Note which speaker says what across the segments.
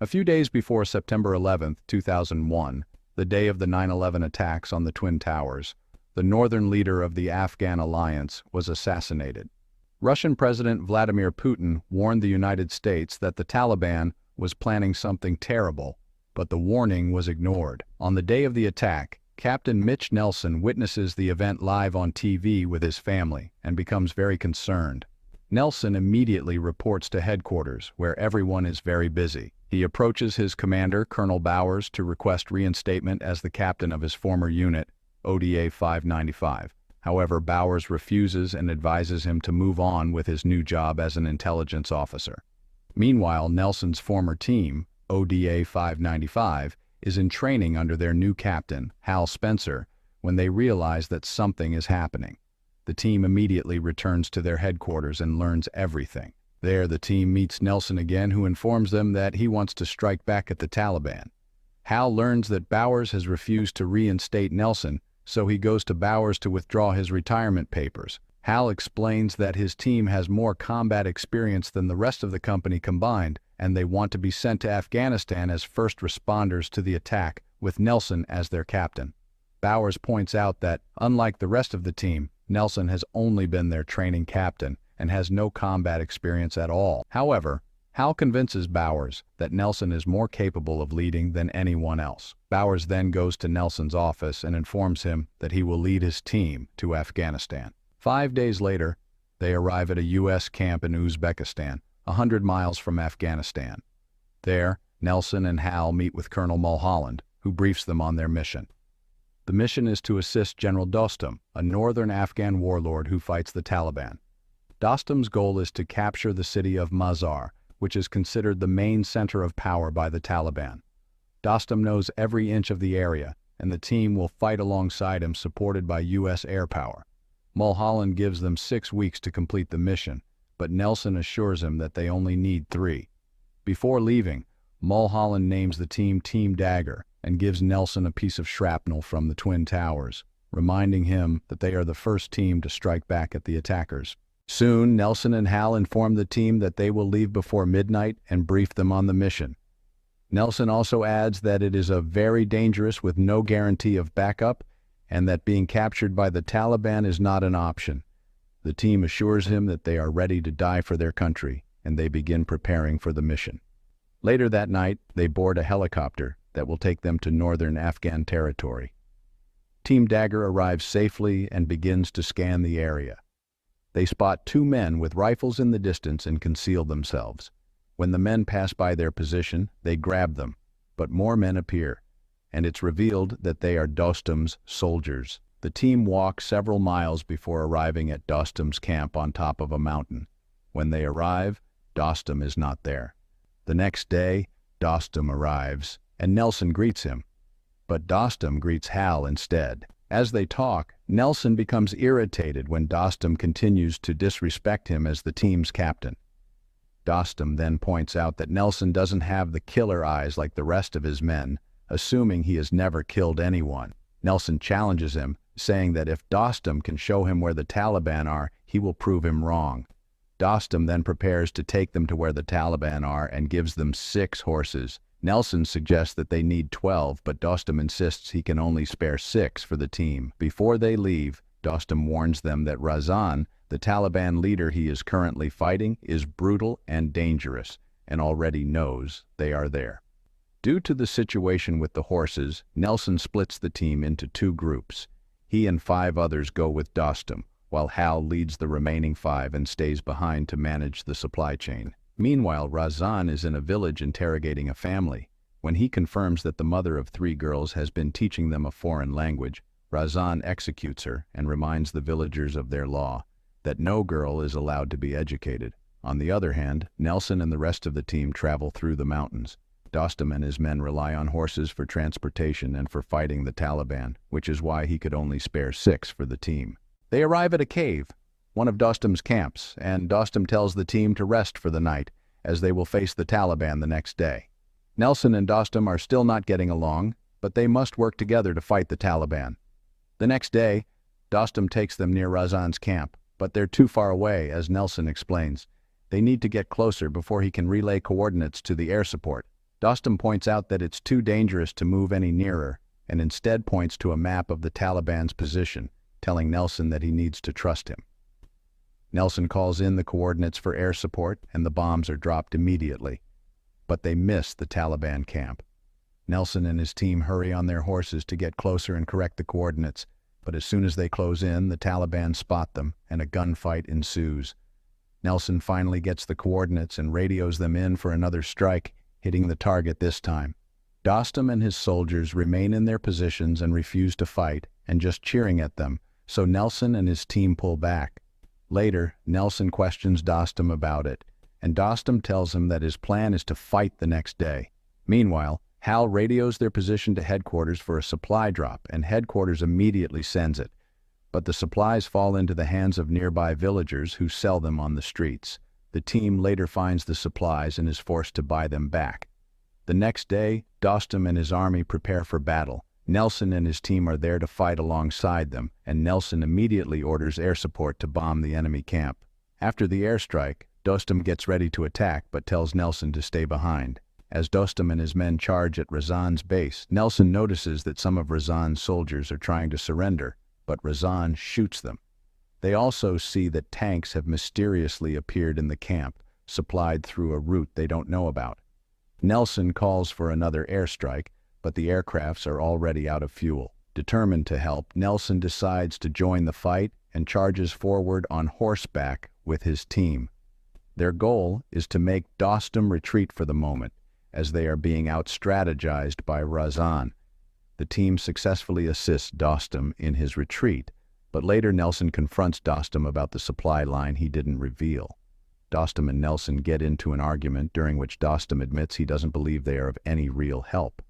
Speaker 1: A few days before September 11, 2001, the day of the 9/11 attacks on the Twin Towers, the northern leader of the Afghan alliance was assassinated. Russian President Vladimir Putin warned the United States that the Taliban was planning something terrible, but the warning was ignored. On the day of the attack, Captain Mitch Nelson witnesses the event live on TV with his family and becomes very concerned. Nelson immediately reports to headquarters, where everyone is very busy. He approaches his commander, Colonel Bowers, to request reinstatement as the captain of his former unit, ODA 595. However, Bowers refuses and advises him to move on with his new job as an intelligence officer. Meanwhile, Nelson's former team, ODA 595, is in training under their new captain, Hal Spencer, when they realize that something is happening. The team immediately returns to their headquarters and learns everything. There, the team meets Nelson again, who informs them that he wants to strike back at the Taliban. Hal learns that Bowers has refused to reinstate Nelson, so he goes to Bowers to withdraw his retirement papers. Hal explains that his team has more combat experience than the rest of the company combined, and they want to be sent to Afghanistan as first responders to the attack, with Nelson as their captain. Bowers points out that, unlike the rest of the team, Nelson has only been their training captain and has no combat experience at all. However, Hal convinces Bowers that Nelson is more capable of leading than anyone else. Bowers then goes to Nelson's office and informs him that he will lead his team to Afghanistan. 5 days later, they arrive at a U.S. camp in Uzbekistan, 100 miles from Afghanistan. There, Nelson and Hal meet with Colonel Mulholland, who briefs them on their mission. The mission is to assist General Dostum, a northern Afghan warlord who fights the Taliban. Dostum's goal is to capture the city of Mazar, which is considered the main center of power by the Taliban. Dostum knows every inch of the area, and the team will fight alongside him, supported by U.S. air power. Mulholland gives them 6 weeks to complete the mission, but Nelson assures him that they only need 3. Before leaving, Mulholland names the team Team Dagger and gives Nelson a piece of shrapnel from the Twin Towers, reminding him that they are the first team to strike back at the attackers. Soon, Nelson and Hal inform the team that they will leave before midnight and brief them on the mission. Nelson also adds that it is very dangerous with no guarantee of backup, and that being captured by the Taliban is not an option. The team assures him that they are ready to die for their country, and they begin preparing for the mission. Later that night, they board a helicopter that will take them to northern Afghan territory. Team Dagger arrives safely and begins to scan the area. They spot 2 men with rifles in the distance and conceal themselves. When the men pass by their position, they grab them, but more men appear, and it's revealed that they are Dostum's soldiers. The team walks several miles before arriving at Dostum's camp on top of a mountain. When they arrive, Dostum is not there. The next day, Dostum arrives, and Nelson greets him, but Dostum greets Hal instead. As they talk, Nelson becomes irritated when Dostum continues to disrespect him as the team's captain. Dostum then points out that Nelson doesn't have the killer eyes like the rest of his men, assuming he has never killed anyone. Nelson challenges him, saying that if Dostum can show him where the Taliban are, he will prove him wrong. Dostum then prepares to take them to where the Taliban are and gives them 6 horses. Nelson suggests that they need 12, but Dostum insists he can only spare 6 for the team. Before they leave, Dostum warns them that Razan, the Taliban leader he is currently fighting, is brutal and dangerous, and already knows they are there. Due to the situation with the horses, Nelson splits the team into 2 groups. He and 5 others go with Dostum, while Hal leads the remaining 5 and stays behind to manage the supply chain. Meanwhile, Razan is in a village interrogating a family. When he confirms that the mother of 3 girls has been teaching them a foreign language, Razan executes her and reminds the villagers of their law, that no girl is allowed to be educated. On the other hand, Nelson and the rest of the team travel through the mountains. Dostum and his men rely on horses for transportation and for fighting the Taliban, which is why he could only spare 6 for the team. They arrive at a cave, one of Dostum's camps, and Dostum tells the team to rest for the night, as they will face the Taliban the next day. Nelson and Dostum are still not getting along, but they must work together to fight the Taliban. The next day, Dostum takes them near Razan's camp, but they're too far away, as Nelson explains. They need to get closer before he can relay coordinates to the air support. Dostum points out that it's too dangerous to move any nearer, and instead points to a map of the Taliban's position, telling Nelson that he needs to trust him. Nelson calls in the coordinates for air support, and the bombs are dropped immediately. But they miss the Taliban camp. Nelson and his team hurry on their horses to get closer and correct the coordinates, but as soon as they close in, the Taliban spot them, and a gunfight ensues. Nelson finally gets the coordinates and radios them in for another strike, hitting the target this time. Dostum and his soldiers remain in their positions and refuse to fight, and just cheering at them, so Nelson and his team pull back. Later, Nelson questions Dostum about it, and Dostum tells him that his plan is to fight the next day. Meanwhile, Hal radios their position to headquarters for a supply drop, and headquarters immediately sends it. But the supplies fall into the hands of nearby villagers who sell them on the streets. The team later finds the supplies and is forced to buy them back. The next day, Dostum and his army prepare for battle. Nelson and his team are there to fight alongside them, and Nelson immediately orders air support to bomb the enemy camp. After the airstrike, Dostum gets ready to attack but tells Nelson to stay behind. As Dostum and his men charge at Razan's base, Nelson notices that some of Razan's soldiers are trying to surrender, but Razan shoots them. They also see that tanks have mysteriously appeared in the camp, supplied through a route they don't know about. Nelson calls for another airstrike, but the aircrafts are already out of fuel. Determined to help, Nelson decides to join the fight and charges forward on horseback with his team. Their goal is to make Dostum retreat for the moment, as they are being out-strategized by Razan. The team successfully assists Dostum in his retreat, but later Nelson confronts Dostum about the supply line he didn't reveal. Dostum and Nelson get into an argument during which Dostum admits he doesn't believe they are of any real help.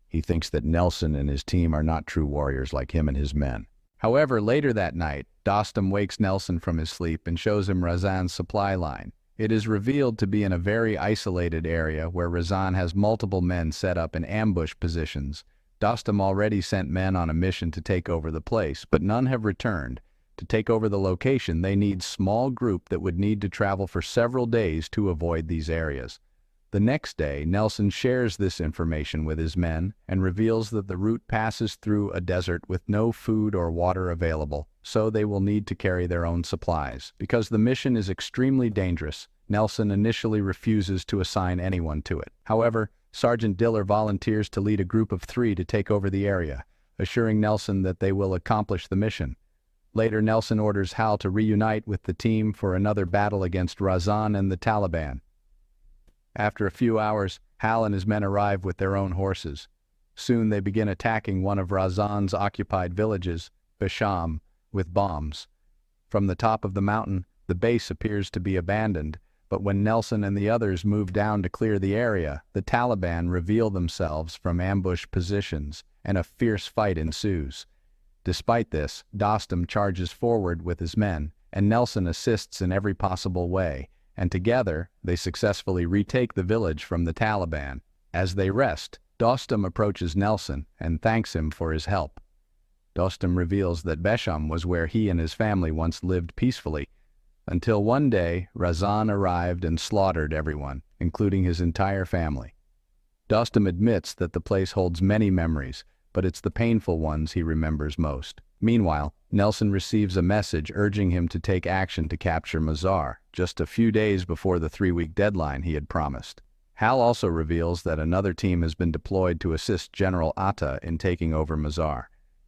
Speaker 1: He thinks that Nelson and his team are not true warriors like him and his men. However, later that night, Dostum wakes Nelson from his sleep and shows him Razan's supply line. It is revealed to be in a very isolated area where Razan has multiple men set up in ambush positions. Dostum already sent men on a mission to take over the place, but none have returned. To take over the location, they need a small group that would need to travel for several days to avoid these areas. The next day, Nelson shares this information with his men and reveals that the route passes through a desert with no food or water available, so they will need to carry their own supplies. Because the mission is extremely dangerous, Nelson initially refuses to assign anyone to it. However, Sergeant Diller volunteers to lead a group of 3 to take over the area, assuring Nelson that they will accomplish the mission. Later, Nelson orders Hal to reunite with the team for another battle against Razan and the Taliban. After a few hours, Hal and his men arrive with their own horses. Soon they begin attacking one of Razan's occupied villages, Basham, with bombs. From the top of the mountain, the base appears to be abandoned, but when Nelson and the others move down to clear the area, the Taliban reveal themselves from ambush positions, and a fierce fight ensues. Despite this, Dostum charges forward with his men, and Nelson assists in every possible way, and together they successfully retake the village from the Taliban. As they rest, Dostum approaches Nelson and thanks him for his help. Dostum reveals that Besham was where he and his family once lived peacefully, until one day Razan arrived and slaughtered everyone, including his entire family. Dostum admits that the place holds many memories, but it's the painful ones he remembers most. Meanwhile, Nelson receives a message urging him to take action to capture Mazar, just a few days before the 3-week deadline he had promised. Hal also reveals that another team has been deployed to assist General Atta in taking over Mazar.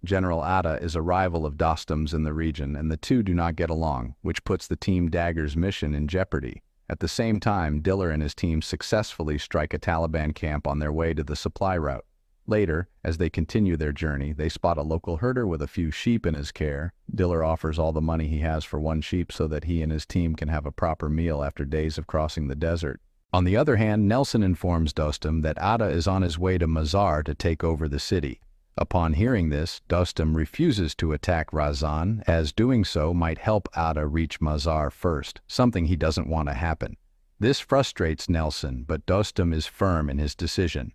Speaker 1: General Atta is a rival of Dostum's in the region, and the two do not get along, which puts the Team Dagger's mission in jeopardy. At the same time, Diller and his team successfully strike a Taliban camp on their way to the supply route. Later, as they continue their journey, they spot a local herder with a few sheep in his care. Diller offers all the money he has for one sheep so that he and his team can have a proper meal after days of crossing the desert. On the other hand, Nelson informs Dostum that Atta is on his way to Mazar to take over the city. Upon hearing this, Dostum refuses to attack Razan, as doing so might help Atta reach Mazar first, something he doesn't want to happen. This frustrates Nelson, but Dostum is firm in his decision.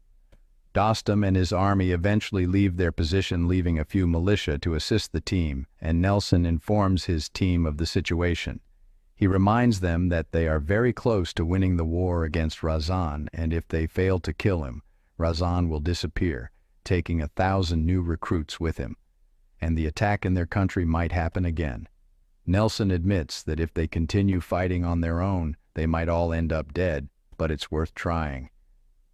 Speaker 1: Dostum and his army eventually leave their position, leaving a few militia to assist the team, and Nelson informs his team of the situation. He reminds them that they are very close to winning the war against Razan, and if they fail to kill him, Razan will disappear, taking 1,000 new recruits with him, and the attack in their country might happen again. Nelson admits that if they continue fighting on their own, they might all end up dead, but it's worth trying.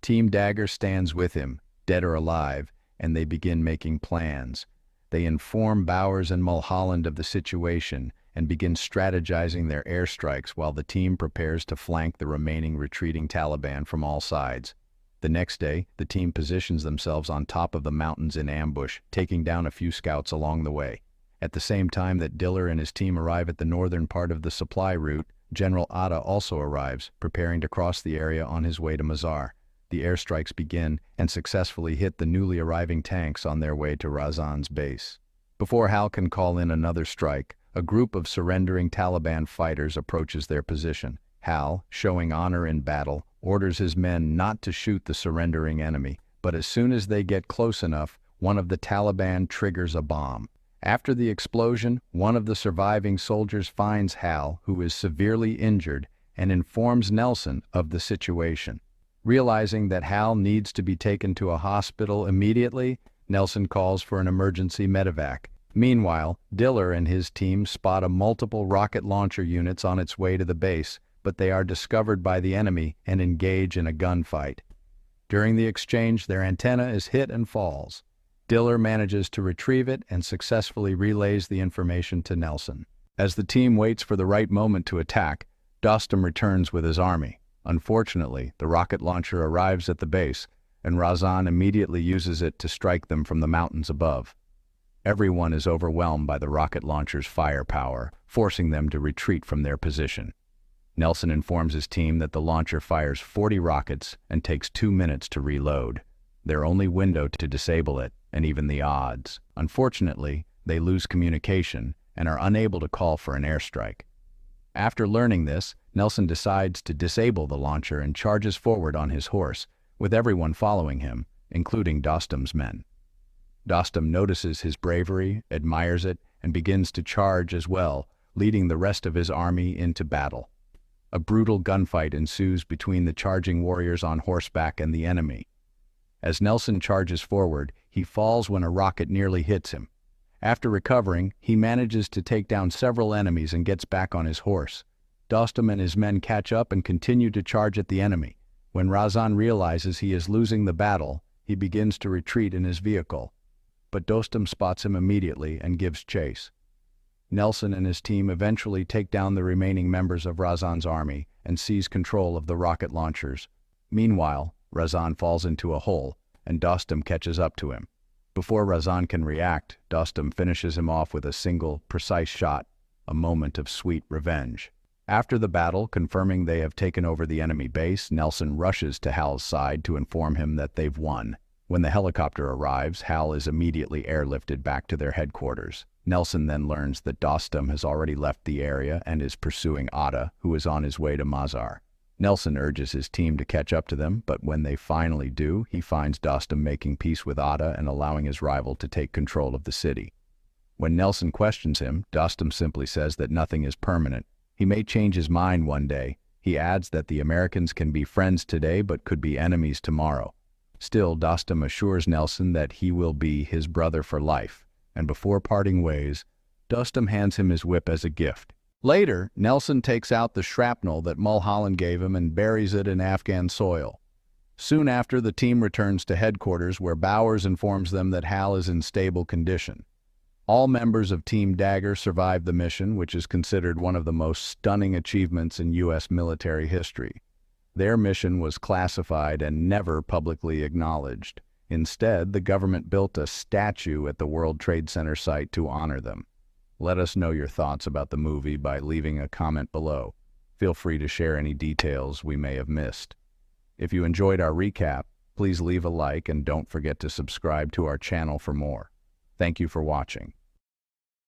Speaker 1: Team Dagger stands with him, dead or alive, and they begin making plans. They inform Bowers and Mulholland of the situation and begin strategizing their airstrikes while the team prepares to flank the remaining retreating Taliban from all sides. The next day, the team positions themselves on top of the mountains in ambush, taking down a few scouts along the way. At the same time that Diller and his team arrive at the northern part of the supply route, General Atta also arrives, preparing to cross the area on his way to Mazar. The airstrikes begin and successfully hit the newly arriving tanks on their way to Razan's base. Before Hal can call in another strike, a group of surrendering Taliban fighters approaches their position. Hal, showing honor in battle, orders his men not to shoot the surrendering enemy, but as soon as they get close enough, one of the Taliban triggers a bomb. After the explosion, one of the surviving soldiers finds Hal, who is severely injured, and informs Nelson of the situation. Realizing that Hal needs to be taken to a hospital immediately, Nelson calls for an emergency medevac. Meanwhile, Diller and his team spot a multiple rocket launcher units on its way to the base, but they are discovered by the enemy and engage in a gunfight. During the exchange, their antenna is hit and falls. Diller manages to retrieve it and successfully relays the information to Nelson. As the team waits for the right moment to attack, Dostum returns with his army. Unfortunately, the rocket launcher arrives at the base, and Razan immediately uses it to strike them from the mountains above. Everyone is overwhelmed by the rocket launcher's firepower, forcing them to retreat from their position. Nelson informs his team that the launcher fires 40 rockets and takes 2 minutes to reload, their only window to disable it, and even the odds. Unfortunately, they lose communication and are unable to call for an airstrike. After learning this, Nelson decides to disable the launcher and charges forward on his horse, with everyone following him, including Dostum's men. Dostum notices his bravery, admires it, and begins to charge as well, leading the rest of his army into battle. A brutal gunfight ensues between the charging warriors on horseback and the enemy. As Nelson charges forward, he falls when a rocket nearly hits him. After recovering, he manages to take down several enemies and gets back on his horse. Dostum and his men catch up and continue to charge at the enemy. When Razan realizes he is losing the battle, he begins to retreat in his vehicle. But Dostum spots him immediately and gives chase. Nelson and his team eventually take down the remaining members of Razan's army and seize control of the rocket launchers. Meanwhile, Razan falls into a hole, and Dostum catches up to him. Before Razan can react, Dostum finishes him off with a single, precise shot, a moment of sweet revenge. After the battle, confirming they have taken over the enemy base, Nelson rushes to Hal's side to inform him that they've won. When the helicopter arrives, Hal is immediately airlifted back to their headquarters. Nelson then learns that Dostum has already left the area and is pursuing Atta, who is on his way to Mazar. Nelson urges his team to catch up to them, but when they finally do, he finds Dostum making peace with Atta and allowing his rival to take control of the city. When Nelson questions him, Dostum simply says that nothing is permanent. He may change his mind one day. He adds that the Americans can be friends today but could be enemies tomorrow. Still, Dostum assures Nelson that he will be his brother for life, and before parting ways, Dostum hands him his whip as a gift. Later, Nelson takes out the shrapnel that Mulholland gave him and buries it in Afghan soil. Soon after, the team returns to headquarters where Bowers informs them that Hal is in stable condition. All members of Team Dagger survived the mission, which is considered one of the most stunning achievements in U.S. military history. Their mission was classified and never publicly acknowledged. Instead, the government built a statue at the World Trade Center site to honor them. Let us know your thoughts about the movie by leaving a comment below. Feel free to share any details we may have missed. If you enjoyed our recap, please leave a like and don't forget to subscribe to our channel for more. Thank you for watching.